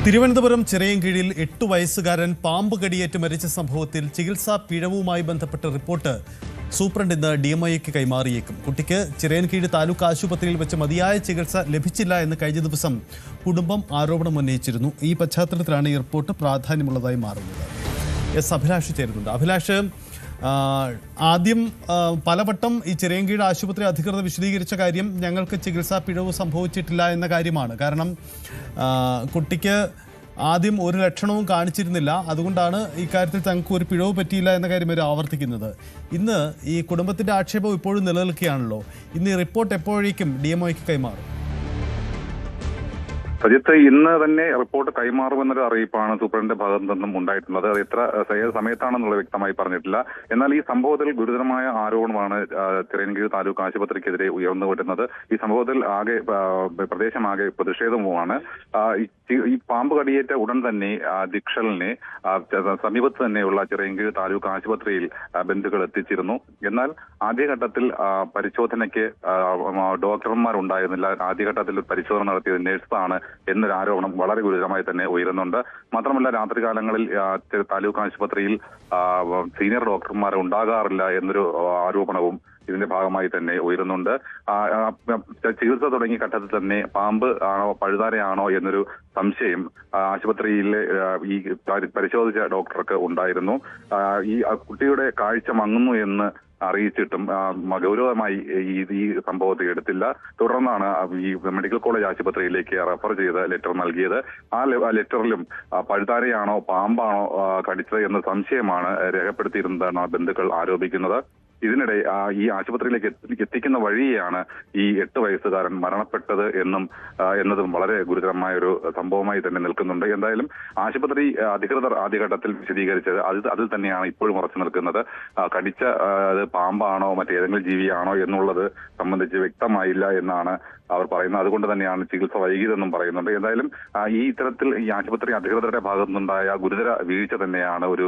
തിരുവനന്തപുരം ചിറയൻകീഴിൽ 8 വയസ്സുകാരൻ പാമ്പ് കടിയേറ്റ് മരിച്ച സംഭവത്തിൽ ചികിത്സാ പിഴവുമായി ബന്ധപ്പെട്ട റിപ്പോർട്ട് സൂപ്രണ്ട് ഇന്ന് ഡിഎംഐക്ക് കൈമാറിയേക്കും. കുട്ടിക്ക് ചിറയൻകീഴ് താലൂക്ക് ആശുപത്രിയിൽ വെച്ച് മതിയായ ചികിത്സ ലഭിച്ചില്ല എന്ന് കഴിഞ്ഞ ദിവസം കുടുംബം ആരോപണം ഉന്നയിച്ചിരുന്നു. ഈ പശ്ചാത്തലത്തിലാണ് ഈ റിപ്പോർട്ട് പ്രാധാന്യമുള്ളതായി മാറുന്നത്. അഭിലാഷ് ചേരുന്നുണ്ട്. അഭിലാഷ്, ആദ്യം പലവട്ടം ഈ ചിറയൻകീഴ് ആശുപത്രി അധികൃതർ വിശദീകരിച്ച കാര്യം ഞങ്ങൾക്ക് ചികിത്സാ പിഴവ് സംഭവിച്ചിട്ടില്ല എന്ന കാര്യമാണ്. കാരണം കുട്ടിക്ക് ആദ്യം ഒരു ലക്ഷണവും കാണിച്ചിരുന്നില്ല, അതുകൊണ്ടാണ് ഇക്കാര്യത്തിൽ തങ്ങൾക്ക് ഒരു പിഴവ് പറ്റിയില്ല എന്ന കാര്യം അവർ ആവർത്തിക്കുന്നത്. ഇന്ന് ഈ കുടുംബത്തിന്റെ ആക്ഷേപം ഇപ്പോഴും നിലനിൽക്കുകയാണല്ലോ. ഇന്ന് ഈ റിപ്പോർട്ട് എപ്പോഴേക്കും ഡിഎംഒയ്ക്ക് കൈമാറും? സജിത്ത്, ഇന്ന് തന്നെ റിപ്പോർട്ട് കൈമാറുമെന്നൊരു അറിയിപ്പാണ് സൂപ്രണ്ടിന്റെ ഭാഗത്തു നിന്നും ഉണ്ടായിട്ടുള്ളത്. അത് എത്ര സമയത്താണെന്നുള്ളത് വ്യക്തമായി പറഞ്ഞിട്ടില്ല. എന്നാൽ ഈ സംഭവത്തിൽ ഗുരുതരമായ ആരോപണമാണ് ചിറയൻകീഴ് താലൂക്ക് ആശുപത്രിക്കെതിരെ ഉയർന്നു വരുന്നത്. ഈ സംഭവത്തിൽ പ്രദേശമാകെ പ്രതിഷേധവുമാണ്. ഈ പാമ്പ് കടിയേറ്റ ഉടൻ തന്നെ ദിക്ഷലിനെ സമീപത്ത് തന്നെയുള്ള ചിറയൻകീഴ് താലൂക്ക് ആശുപത്രിയിൽ ബന്ധുക്കൾ എത്തിച്ചിരുന്നു. എന്നാൽ ആദ്യഘട്ടത്തിൽ പരിശോധനയ്ക്ക് ഡോക്ടർമാരുണ്ടായിരുന്നില്ല. ആദ്യഘട്ടത്തിൽ പരിശോധന നടത്തിയത് നഴ്സാണ് എന്നൊരു ആരോപണം വളരെ ഗുരുതരമായി തന്നെ ഉയരുന്നുണ്ട്. മാത്രമല്ല, രാത്രികാലങ്ങളിൽ താലൂക്ക് ആശുപത്രിയിൽ സീനിയർ ഡോക്ടർമാർ ഉണ്ടാകാറില്ല എന്നൊരു ആരോപണവും ഇതിന്റെ ഭാഗമായി തന്നെ ഉയരുന്നുണ്ട്. ചികിത്സ തുടങ്ങിയ ഘട്ടത്തിൽ തന്നെ പാമ്പ് ആണോ പഴുതാരയാണോ എന്നൊരു സംശയം ആശുപത്രിയിലെ ഈ പരിശോധിച്ച ഡോക്ടർക്ക് ഉണ്ടായിരുന്നു. ഈ കുട്ടിയുടെ കാഴ്ച മങ്ങുന്നു എന്ന് അറിയിച്ചിട്ടും ഗൗരവമായി ഈ സംഭവത്തെ എടുത്തില്ല. തുടർന്നാണ് ഈ മെഡിക്കൽ കോളേജ് ആശുപത്രിയിലേക്ക് റെഫർ ചെയ്ത് ലെറ്റർ നൽകിയത്. ആ ലെറ്ററിലും പഴുതാരയാണോ പാമ്പാണോ കടിച്ചത് എന്ന സംശയമാണ് രേഖപ്പെടുത്തിയിരുന്നതാണ് ബന്ധുക്കൾ ആരോപിക്കുന്നത്. ഇതിനിടെ ഈ ആശുപത്രിയിലേക്ക് എത്തിക്കുന്ന വഴിയാണ് ഈ 8 വയസ്സുകാരൻ മരണപ്പെട്ടത് എന്നതും വളരെ ഗുരുതരമായ ഒരു സംഭവമായി തന്നെ നിൽക്കുന്നുണ്ട്. എന്തായാലും ആശുപത്രി അധികൃതർ ആദ്യഘട്ടത്തിൽ വിശദീകരിച്ചത് അതിൽ തന്നെയാണ് ഇപ്പോഴും ഉറച്ചു നിൽക്കുന്നത്. കടിച്ച പാമ്പാണോ മറ്റേതെങ്കിലും ജീവിയാണോ എന്നുള്ളത് സംബന്ധിച്ച് വ്യക്തമായില്ല എന്നാണ് അവർ പറയുന്നത്. അതുകൊണ്ട് തന്നെയാണ് ചികിത്സ വൈകിയതെന്നും പറയുന്നുണ്ട്. എന്തായാലും ഈ ഇത്തരത്തിൽ ഈ ആശുപത്രി അധികൃതരുടെ ഭാഗത്തുനിന്നുണ്ടായ ഗുരുതര വീഴ്ച തന്നെയാണ് ഒരു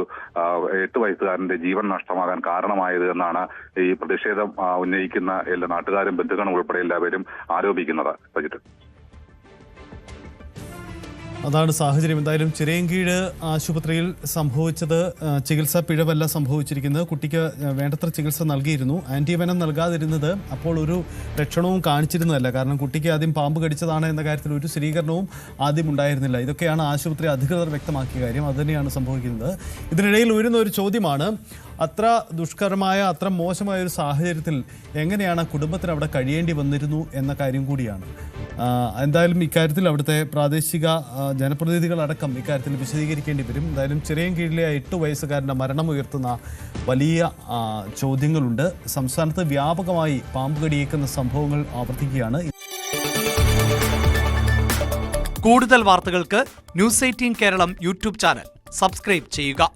8 വയസ്സുകാരന്റെ ജീവൻ നഷ്ടമാകാൻ കാരണമായത് എന്നാണ് ഈ പ്രതിഷേധം ഉന്നയിക്കുന്ന എല്ലാ നാട്ടുകാരും ബന്ധുക്കളും ഉൾപ്പെടെ എല്ലാവരും ആരോപിക്കുന്നത്. സജിത്ത്, അതാണ് സാഹചര്യം. എന്തായാലും ചിറയൻകീഴ് ആശുപത്രിയിൽ സംഭവിച്ചത് ചികിത്സാ പിഴവല്ല സംഭവിച്ചിരിക്കുന്നത്. കുട്ടിക്ക് വേണ്ടത്ര ചികിത്സ നൽകിയിരുന്നു. ആന്റിവെനം നൽകാതിരുന്നത് അപ്പോൾ ഒരു ലക്ഷണവും കാണിച്ചിരുന്നതല്ല. കാരണം കുട്ടിക്ക് ആദ്യം പാമ്പ് കടിച്ചതാണ് എന്ന കാര്യത്തിൽ ഒരു സ്ഥിരീകരണവും ആദ്യം ഉണ്ടായിരുന്നില്ല. ഇതൊക്കെയാണ് ആശുപത്രി അധികൃതർ വ്യക്തമാക്കിയ കാര്യം. അതുതന്നെയാണ് സംഭവിക്കുന്നത്. ഇതിനിടയിൽ ഉയരുന്ന ഒരു ചോദ്യമാണ്, അത്ര ദുഷ്കരമായ അത്ര മോശമായ ഒരു സാഹചര്യത്തിൽ എങ്ങനെയാണ് കുടുംബത്തിന് അവിടെ കഴിയേണ്ടി വന്നിരുന്നു എന്ന കാര്യം കൂടിയാണ്. എന്തായാലും ഇക്കാര്യത്തിൽ അവിടുത്തെ പ്രാദേശിക ജനപ്രതിനിധികളടക്കം ഇക്കാര്യത്തിൽ വിശദീകരിക്കേണ്ടി വരും. എന്തായാലും ചിറയൻകീഴിലെ 8 വയസ്സുകാരൻ്റെ മരണം ഉയർത്തുന്ന വലിയ ചോദ്യങ്ങളുണ്ട്. സംസ്ഥാനത്ത് വ്യാപകമായി പാമ്പ് കടിയേക്കുന്ന സംഭവങ്ങൾ ആവർത്തിക്കുകയാണ്. കൂടുതൽ വാർത്തകൾക്ക് News 18 Keralam YouTube channel subscribe ചെയ്യുക.